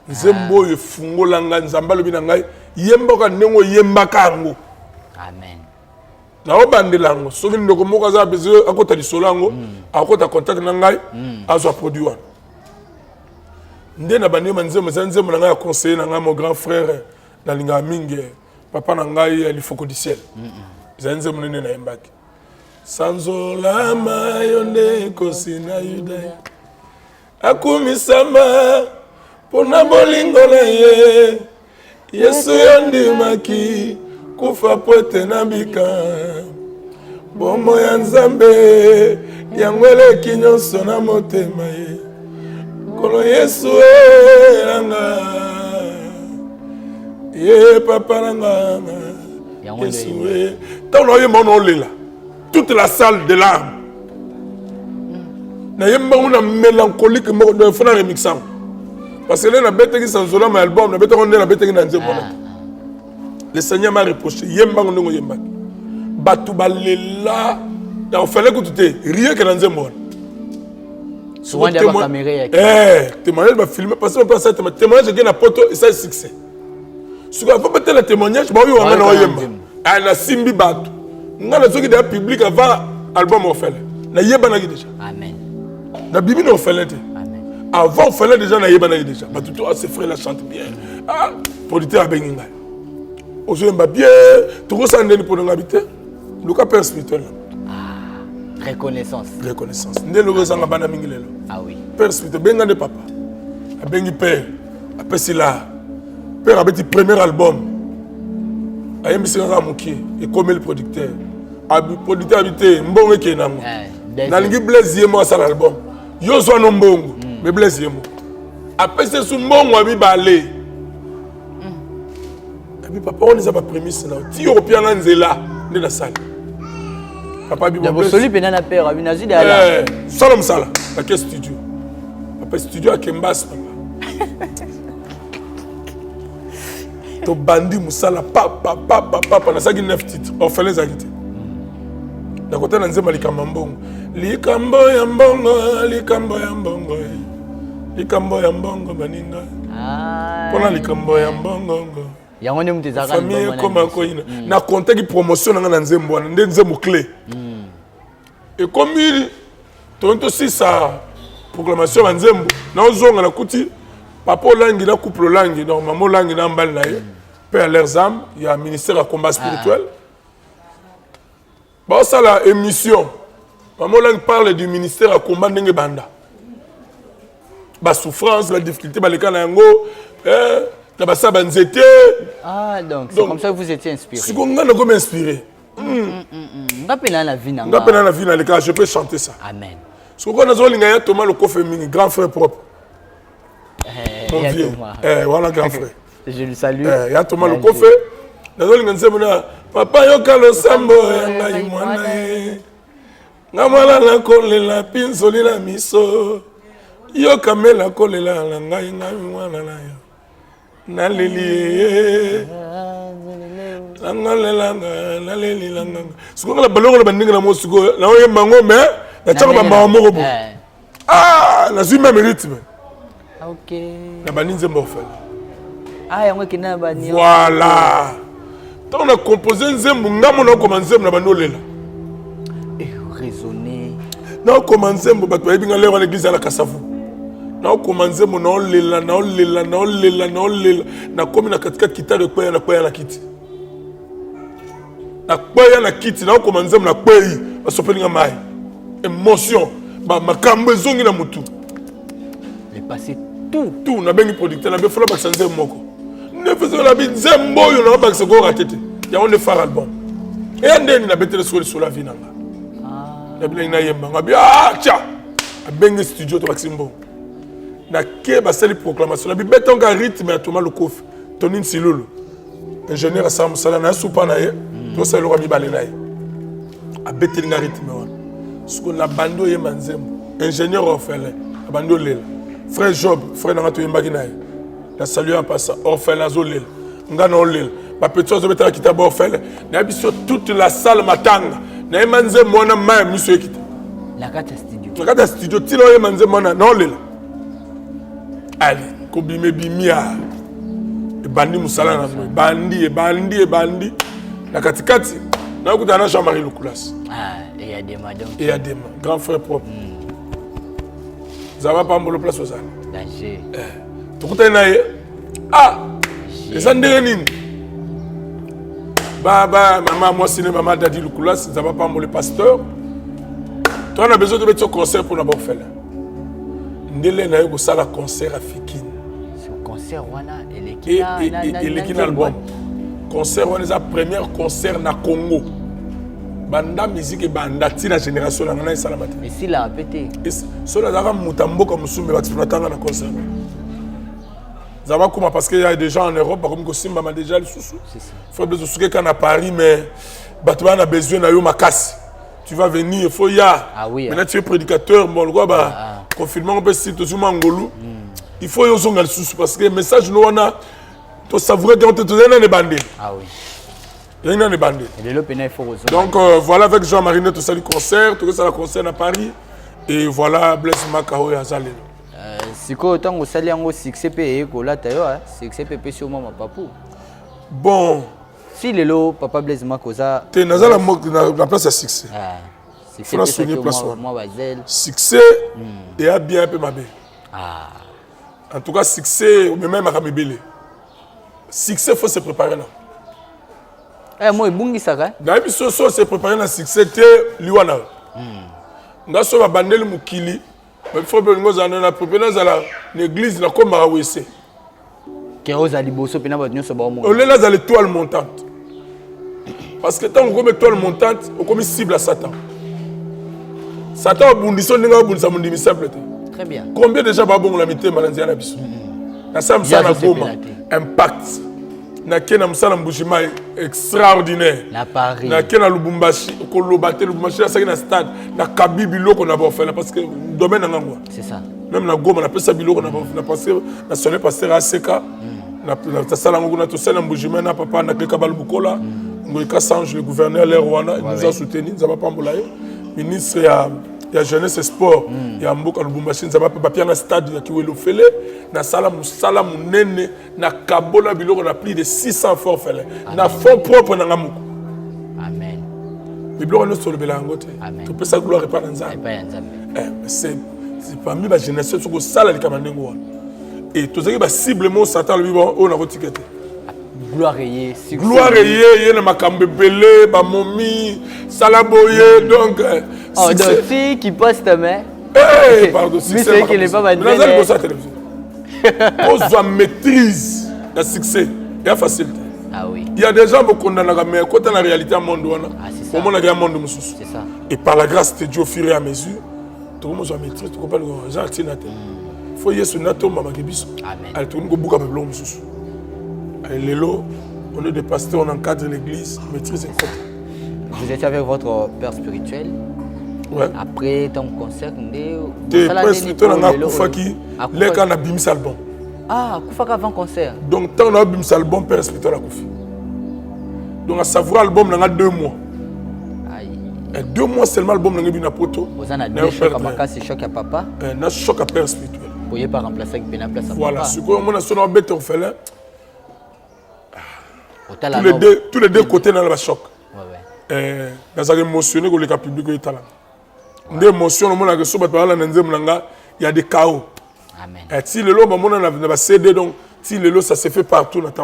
Nzembo ye fungo langa nzamba lobi na ngai yemba ka nengo yemba kango. Amen. Na obandela ngo soki ndoko moko za bezo akota lisolango akota contact na ngai azo produit wana. Nde na bandi manzembo nzembo na ngai conseiller na ngai mon grand frère na linga mingi papa na ngai ali foko du ciel. Nzembo nene na yembaki. Sanzolama yonde kosina yudaya akumisama pona bolingo na ye Yesu yondimaki kufa pote na bika bomo ya Nzambe yangweleki nyonso na motema ye kolo Yesu elanga ye papa nanga Yesu tant oye mono lela toute la salle de larmes. Na yemba una mélancolique de fona remixant. Parce que là na bête qui sanzola ma album, na bête on na bête qui na nzembo. Le Seigneur m'a reproché yemba ndongo yemba. Batu balela, il fallait que tu te rien que na nzembo. Souvent des caméras. Témoignage va filmer parce que pas ça témoignage qui na poto et ça succès. Ce qu'on peut peut-être le témoignage, ba oui on na yemba. Ah na simbi batu. Nga na soki da public avant album ofele na yeba na déjà amen na bibi na ofele te amen avant ofele déjà na yeba na déjà ba tout ces frères la chantent bien ah producteur abenga ozo mba bien tout ça ndeni pour ngabité le cas père spirituel reconnaissance ndé le rozanga bana mingi lelo ah oui père spirituel benga de papa abengi père apesi là père abeti premier album ayembisi nga mokie et comme le producteur producteur habité mbongo ke nango nalingi Blaise yemo asala album yo so no mbongo mais Blaise yemo apese su mbongo abi balé abi papa on est pas prémisse na ti européen na nzela nde na sala papa bi bon soli pena na père abi nazi de ala salam sala na ke studio papa studio a Kembas papa to bandi musala papa na saki 9 titres orphelin zakite na kota na nzema likambo mbongo likambo ya mbongo baninga pona likambo ya mbongo yango ne mutezaka famille koma koina na contaki promotion na nzembo wana nde nzembo clé et comme il tonto si sa proclamation ya nzembo na ozonga na kuti papa langi na couple langi donc maman langi na mbal na ye père leurs âmes il y a ministère à combat spirituel bah ça la émission maman langi parle du ministère à combat ndenge banda la souffrance, la difficulté, na basa banzete. Ah, donc c'est comme ça que vous étiez inspiré. Si on a comme inspiré. Na la vie na nga. Je peux chanter ça. Amen. Si on a zoli Thomas le coffre grand frère propre. Mon vieux. Voilà grand frère. Je le salue. Il y a Thomas le coffre. Nazoli nganzemuna papa yoka lo sambo ngai mwana e. Ngamala na kolela pinzoli la miso. Yoka mela kolela la ngai mwana na yo. Naleli langalelanga naleli langa sikola la balongo la bandinga na mosiko na oye mango me na tshaka ba mamo bo ah na zuma rythme OK na baninze morfel ah yango kina bani voilà donc on a composé nzembo ngamo na commencer na bandolela et raisonner na commencer mbo bato ba binga lero à l'église à la Kasavu na commencer mon olela na komi na katika kitaro kwa na kiti na kwaya na kiti na commencer na kwai basopelinga mai émotion ba makambo ezongi na mutu le passé tout na bengi producteur na be fola bakisa nzembo moko ne faisons la nzembo yo na bakisa ko ratete ya on ne faire album et ndeni na betele sur la vie nanga na bila ina yemba ngabi tcha bengi studio to baksimbo na ke basali proclamation na bi betonga rythme ya Thomas Lukofi Tonine Silulu ingénieur à Sam Sala na soupa na ye to sala lo mi balena ye a betelinga rythme wana siko na bando ye manzembo ingénieur orphelin bando lela frère Job frère na to yembaki na ye na saluer en passant orphelin zolela ngana olela ba petit zo betala kitaba orphelin na biso toute la salle matanga na manzembo wana ma miso ekita la carte studio tino ye manzembo wana na olela allez kobime bimia bandi musala na bandi na katikati na kutana Jean-Marie Lukulas et ya dema donc et ya dema grand frère propre ça va pas mbolo place aux ânes danger tukutana naye eza ndenge nini maman moi c'est maman Dadi Lukulas ça va pas mbolo pasteur toi on a besoin de mettre un concert pour la borfela ndele na yo ko sala concert à Fikine concert wana elekina album concert wana eza premier concert na Congo banda musique e banda ti na génération na ngana esala mate et si la pété so na zaka mutamboka musumbe batuna tanga na concert zaba kuma parce que il y a des gens en Europe comme ko simba ma déjà le sousou c'est ça faut besoin souke kana Paris mais batba na besoin na yo makasi tu vas venir il faut maintenant tu es prédicateur bon quoi confinement on peut citer toujours Mangolou il faut y zonga le sous parce que message nous on a to savourer quand tu es dans bandé oui il y a une bandé et le pénal faut donc voilà avec Jean-Marie tout ça le concert tout ça le concert à Paris et voilà Blaise Makao ya Zalelo siko tango sali yango succès pe ko la tayo succès pe sur mama papu bon si lelo papa Blaise Makoza te nazala la place à succès succès succès et a bien un peu mabé en tout cas succès même à Kamebele succès faut se préparer là moi bungi saka na biso so se préparer na succès te liwana ngaso ba bandeli mukili mais faut bien nous en na préparer dans la l'église la comme Marawese que oza liboso pena ba nyoso ba mo on là dans l'étoile montante parce que tant qu'on met étoile montante on comme cible à Satan abundiso ninga abundisa mundimi simple très bien combien déjà ba bon la mité malanzia na biso na sam sana goma impact na kena msala mbushima extraordinaire na Paris na kena Lubumbashi ko lobate Lubumbashi na sakina stade na kabibi loko na ba faire parce que domaine na ngwa c'est ça même na goma na pesa biloko na na passer na sonner passer ACK na sala ngona to sala mbushima na papa na keka balbukola ngoika Sange le gouverneur le Rwanda nous a soutenu ça va pas mbolayo ministre ya jeunesse et sport ya mboka Lubumbashi nzaba papier na stade ya Kiwelo Fele na sala musala munene na kabola biloko na plus de 600 forts fele na fond propre na ngamuko amen biloko no solo belango te to pesa gloire pa na nzambe c'est parmi la jeunesse ce ko sala likamandengo wana et to zaki ba cible mo Satan le bibo on a retikete gloire ye na makambe belé ba momi sala boye donc si qui passe ta main Pardon, Mais c'est qu'il n'est pas mal. Mais dans la télévision. Pose maîtrise le succès. Il y a facilité. Ah oui. Il y a des gens qui condamnent, mais quand on a la réalité à monde, c'est ça. Comment on a un monde de C'est ça. Et par la grâce de Dieu, au fur et à mesure, tout le monde a maîtrise, tout le monde a gens qui il faut y aller sur Nato, Maman Kebiso. Amen. Elle tourne beaucoup à Peblo. Lélo, on est des pasteurs, on encadre l'église, maîtrise et côté. Vous étiez avec votre père spirituel. Ouais. Après ton concert, le père spirituel, on a Koufaki, les gens ont bim salbon. Ah, Koufaka avant concert. Donc, tant on a bim salbon, père spirituel a Koufi. Donc, à savoir l'album, on a 2 mois. Et 2 mois seulement, l'album, on a bien à poto. Vous en avez deux chocs à Maka, c'est choc à papa. On a choc à père spirituel. Vous ne pouvez pas remplacer avec Bena Place à papa. Voilà, ce qu'on a son embête orphelin. Tous les deux côtés dans le choc. Nous avons émotionné que le public est talent. Nous avons émotionné que il y a des chaos. Amen. Et si le lot, on a cédé, donc si le lot, ça se fait partout dans le temps.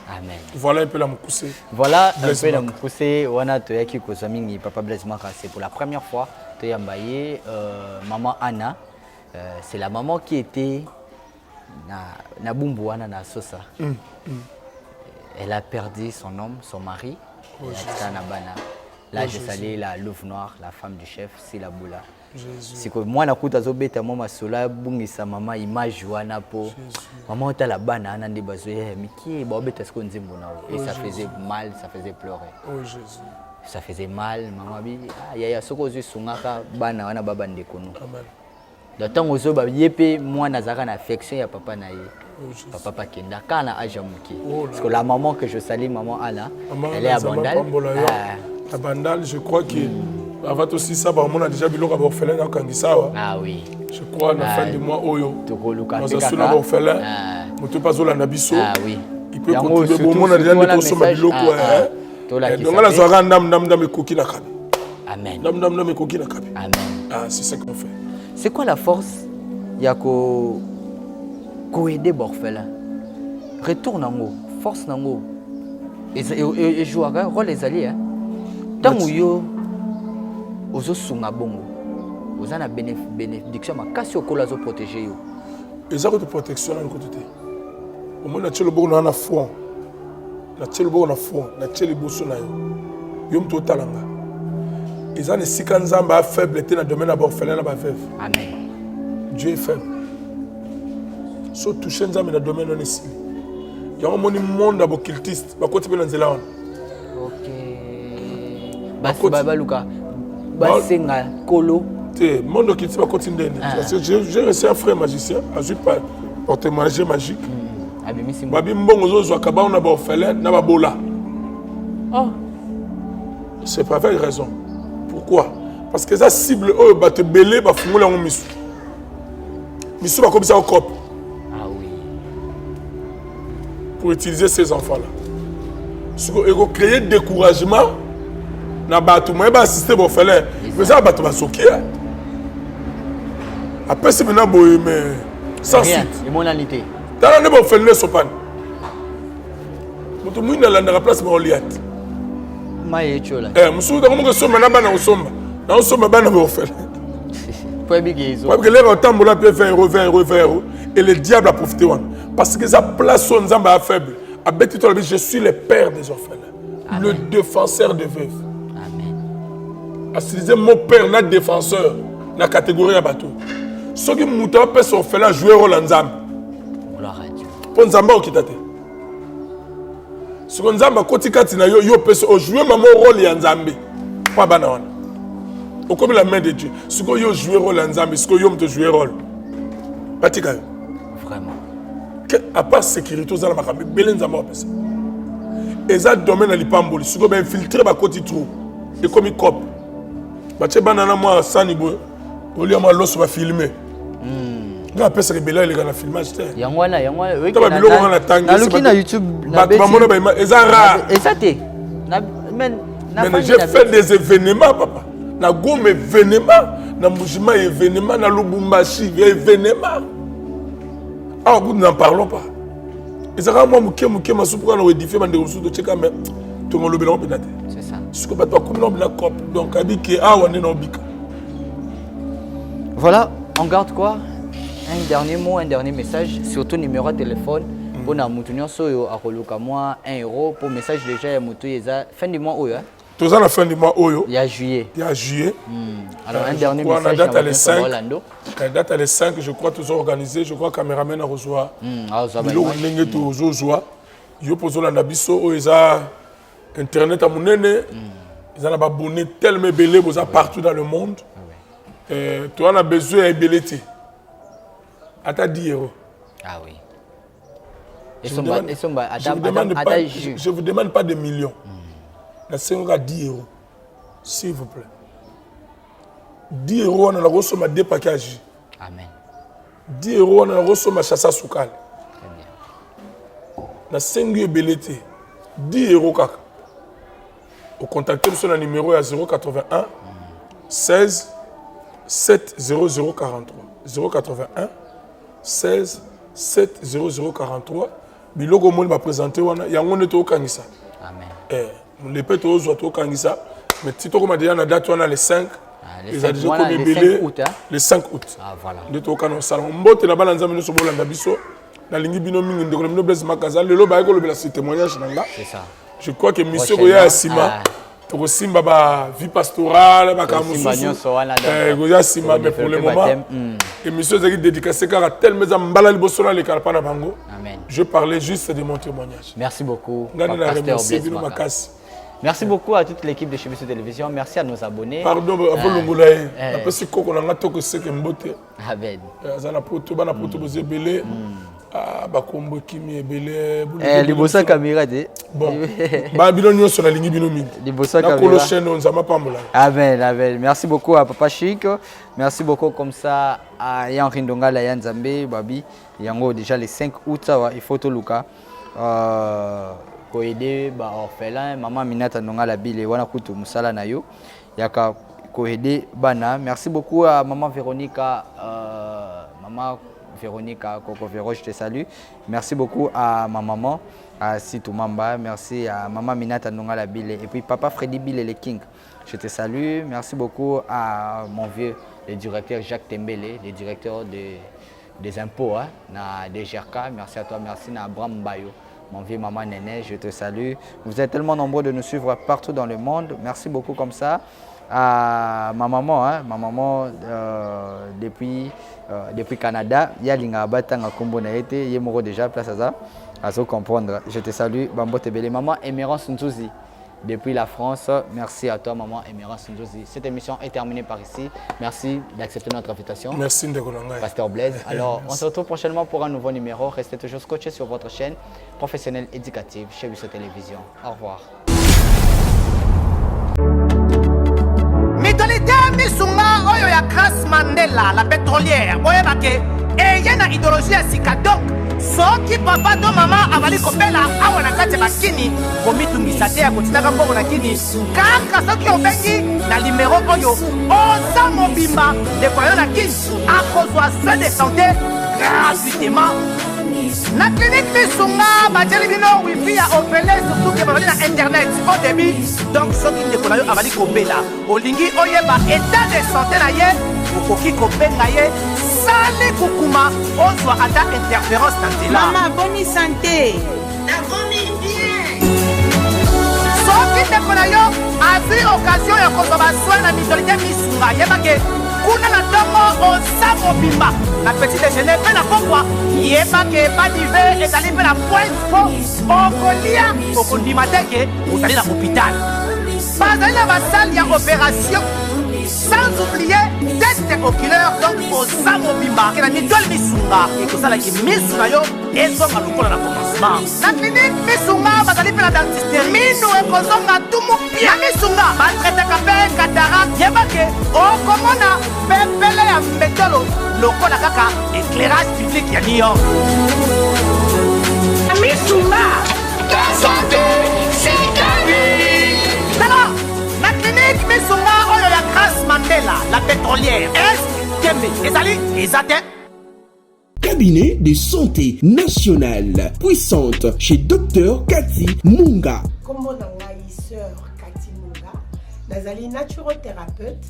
Amen. Voilà un peu la moussée. Voilà un peu la moussée. On a été avec Papa Blaise Maka. C'est pour la première fois. Maman Anna. C'est la maman qui était na Bumbouana na Sosa. Elle a perdu son homme, son mari. Là, j'ai salé la louve noire, la femme du chef, c'est la boula. C'est que moi, na kuta zo beta mama sola bungisa mama image wana po. Maman était la bana nande bazoye miki ba beta sko nzimbo na. Et ça faisait mal, ça faisait pleurer. Oh Jésus. Ça faisait mal, maman bi ya soko zo sungaka bana wana baba ndekuno. Amen. D'autant que zo ba yepe moi nazaka na affection ya papa na ye. Papa Pakenda kana ajamuki. Parce que la maman que je salue, maman Anna, elle est à Bandal. À Bandal, je crois que avant aussi ça, on a déjà vu l'orphelin orphelin dans Kangisawa. Ah oui. Je crois la fin du mois Oyo. Tokoluka. On a sur l'orphelin. On te passe au Lanabiso. Ah oui. Il peut continuer. Bon, on a déjà mis sur ma biloko. Donc là, ça va ndam ekoki na kabi. Amen. Ndam ekoki na kabi. Amen. Ah, c'est ça qu'on fait. C'est quoi la force yako aider l'orphelin? Retourne en haut, force en haut. Et joue un rôle les alliés. Tant que yo ozo sunga bongo, ozo na bénédiction ma kasi okola zo protéger yo. Les actes de protection na côté. Au moins na tchelo bongo na front. Na tchelo bongo na front, na tchelo boso na yo. Yo mto talanga. Ils ont des sikanzamba faible était dans le domaine de l'orphelin na ba veuve. Amen. Dieu est faible. So toucher nzambe na domaine on ici. Il y a un monde à bokiltiste, ba côté na nzela on. OK. Baba Luka. Basenga kolo. Te monde qui va continuer. J'ai reçu un frère magicien, a pas porter magie magique. Abimisi. Babi mbongo zo zo akaba on a ba orphelin na ba bola. Oh. C'est pas avec raison. Pourquoi? Parce que ça cible eux ba te belé ba fungula ngo misu. Misu ba comme ça au cop. Pour utiliser ces enfants-là. Si vous créez découragement, vous allez assister aux orphelins. Mais ça va soquer. Après, c'est maintenant mais sans suite. Immonalité. Dans la nuit, orphelin ne sont pas. Vous avez dans la place, vous avez Maïchola. Monsieur, vous avez sommes maintenant dans sommes. Dans sommes dans orphelin. Pour bien parce que les temps pour la paix 20 € et le diable a profité. Parce que ça place son zamba faible. Je suis le père des orphelins. Amen. Le défenseur des veuves. Amen. Assis mon père, notre défenseur, la catégorie à bateau. Ceux qui m'ont fait son orphelin jouer rôle en zamba. Gloire à Dieu. Pour zamba au kitate. Ce qu'on zamba quand tu na yo peut jouer maman rôle en zambé. Pas banane. Au comme la main de Dieu. Ce qu'on yo jouer rôle en zambé, ce qu'on yo me jouer rôle. Patika. Vraiment. À part sécurité, vous allez me belen zamba opesa. Et ça domaine à l'ipamboli. Si vous infiltrer ba côté trou. Et comme il cop. Ba che banana moi sani bo. Au lieu ma loso va filmer. Nga pesa rebella les gars na filmage. Yangwana oui. Ta ba biloko na tangi. Na luki na YouTube na beti. Ba mona ba et ça rare. Et ça té. Mais j'ai fait des événements papa. Na gome événement, na Mujima événement, na Lubumbashi événement. Ah, nous n'en parlons pas. Et ça rend moi mouké ma soupe quand on édifie ma dérousseau de tchèque mais tout le monde le peut-être. C'est ça. Ce que pas toi comme l'homme la cop donc a dit que ah on est non bika. Voilà, on garde quoi? Un dernier mot, un dernier message, surtout numéro de téléphone. Pour nous moutunions soyo à coloca moi 1 euro pour message déjà ya moutou yeza fin du mois oyo. Tout ça la fin du mois oyo. Il y a juillet. Il y a juillet. Alors un dernier message. La date elle est 5. La date elle est 5, je crois tous organisé, je crois caméraman a reçoit. Bilo ndenge to zozoa. Yo pozo la nabiso oyo internet à monene. Ils ont abonné tellement belé partout dans le monde. Tu as besoin de belé. À 10 euros. Ah oui. Je ne vous demande pas de millions. La 10 euros. S'il vous plaît. 10 euros, on a reçu ma 2 paquets. Amen. 10 euros, on a reçu ma chassa soukal. La 5 euros belleté. 10 euros kaka. Au contacter sur le numéro 081 16 7 0043. 081 16 7 0043. Biloko moni va présenter wana yango neto okangisa. Amen. Les pétos aux autres kangisa mais si tu comme déjà na date wana les 5 les déjà comme belé le 5 août. Ah voilà. Neto okano salon mbote na bana nzambe so bolanda biso na lingi bino mingi ndeko bino bless makaza lelo ba ko lobela ce témoignage nanga. C'est ça. Je crois que monsieur Goya Sima to simba ba vie pastorale ba kamususu. Goya Sima mais pour le moment et monsieur Zaki dédicacé car tellement mbala liboso na le karpa na bango. Amen. Je parlais juste de mon témoignage. Merci beaucoup. Merci beaucoup à toute l'équipe de Chebiso Télévision. Merci à nos abonnés. Pardon, avant le moulay. Après ce qu'on a tout que c'est que mbote. Amen. Zana poto bana poto bozé belé. Ah ba kombo kimi belé. Libosa caméra de. Bon. Ba bilonyo sur la ligne binomi. Libosa caméra. Na kolo chaîne on zama pambola. Amen, amen. Merci beaucoup à Papa Chic. Merci beaucoup comme ça à Yan Rindonga la Yan Zambé Babi. Yango déjà les 5 août il faut to luka. Ko aider ba orphelin maman Minata Ndonga la bile wana kutu musala na yo. Yaka ko aider bana. Merci beaucoup à maman Véronica Coco Véro, je te salue. Merci beaucoup à ma maman, à Sitou Mamba. Merci à maman Minata Ndonga la bile. Et puis papa Freddy Bile le King. Je te salue. Merci beaucoup à mon vieux, le directeur Jacques Tembele, le directeur des impôts, na DGRK. Merci à toi. Merci à Abraham Bayo. Mon vieux maman Néné, je te salue. Vous êtes tellement nombreux de nous suivre partout dans le monde. Merci beaucoup comme ça. À ma maman depuis Canada, il y a l'inga batanga kombo na été, il est déjà place à ça. À se comprendre. Je te salue, Bambo Tebele. Maman Emerance Nzouzi depuis la France. Merci à toi, maman Emerance Nzouzi. Cette émission est terminée par ici. Merci d'accepter notre invitation. Merci Ndekolanga. Pasteur Blaise. Alors, on se retrouve prochainement pour un nouveau numéro. Restez toujours scotchés sur votre chaîne professionnelle éducative chez Chebiso Télévision. Au revoir. Mitolité misunga oyo ya Grace Mandela, la pétrolière. Oyebake, eye na idéologie ya sika donc. Soki papa to mama avali kopela awa na kati bakini komitungisa te ya kotinaka mbongo na kini kaka soki obengi na numéro oyo oza mobimba ndeko yo na kini akozwa soin de santé gratuitement na clinique misunga batieli bino wifi ya opele surtout ke bazali na internet au début donc soki ndeko na yo avali kopela olingi oyeba état de santé na ye okoki kobenga ye sali kukuma ozwa ata interférence na nzela. Mama, bonne santé. Nakomi bien. Soki ndeko na yo azwi occasion ya kozwa basoi na mitolité misunga yebake kuna na ntongo oza mobimba na petit déjeuner mpe na pokwa yebake badive ezali mpe na point po okolia okondima teke ozali na hôpital bazali na basale ya opération sans oublier test oculaire donc oza mobimba ke na mitole misunga ekosalaki misu na yo ezonga lokola na commencement na clinique misunga bazali mpe na dentiste minu ekozonga tumu pia na misunga batretaka mpe cataracte yebake okomona pepele ya mbetolo lokola kaka éclairage public ya New York misunga ta santé c'est ta vie. Alors la clinique misunga oyo ya Grace Mandela, la pétrolière. Est-ce que ezali ezate? Cabinet de santé nationale puissante chez Dr Cathy Munga. Kombo na ngai sœur Cathy Munga, nazali naturothérapeute.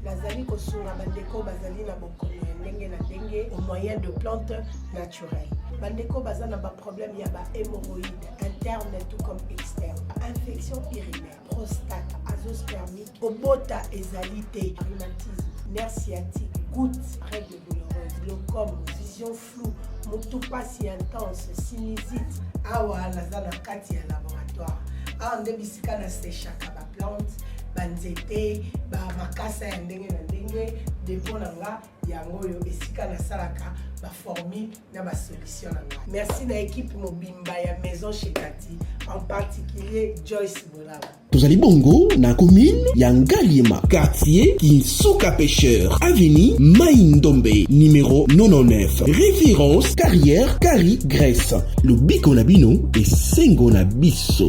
nazali kosunga bandeko bazali na bokono ya ndenge na ndenge au moyen de plantes naturelles. Bandeko baza na problème ya hémorroïdes interne tout comme externe, infection urinaire, prostate, azoospermique, obota ezalité, rhumatisme, nerf sciatique, gouttes, règles douloureuses, glaucome, vision floue, motopathie intense, sinusite. Awa naza na kati ya laboratoire. Awa nde bisika na sechaka ba plante, banzete, ba makasa ya ndenge na ndenge, depo na nga yango yo esika na salaka ba formule na ba solution na nga. Merci na équipe mobimba ya Maison chez Cathy, en particulier Joyce Bolaba. Tozali bongo na commune ya Ngaliema, quartier Kinsuka Pêcheur, avenue Maïndombe, numéro 99. Référence carrière Carrie Grèce. Le biko na bino et sengo na biso.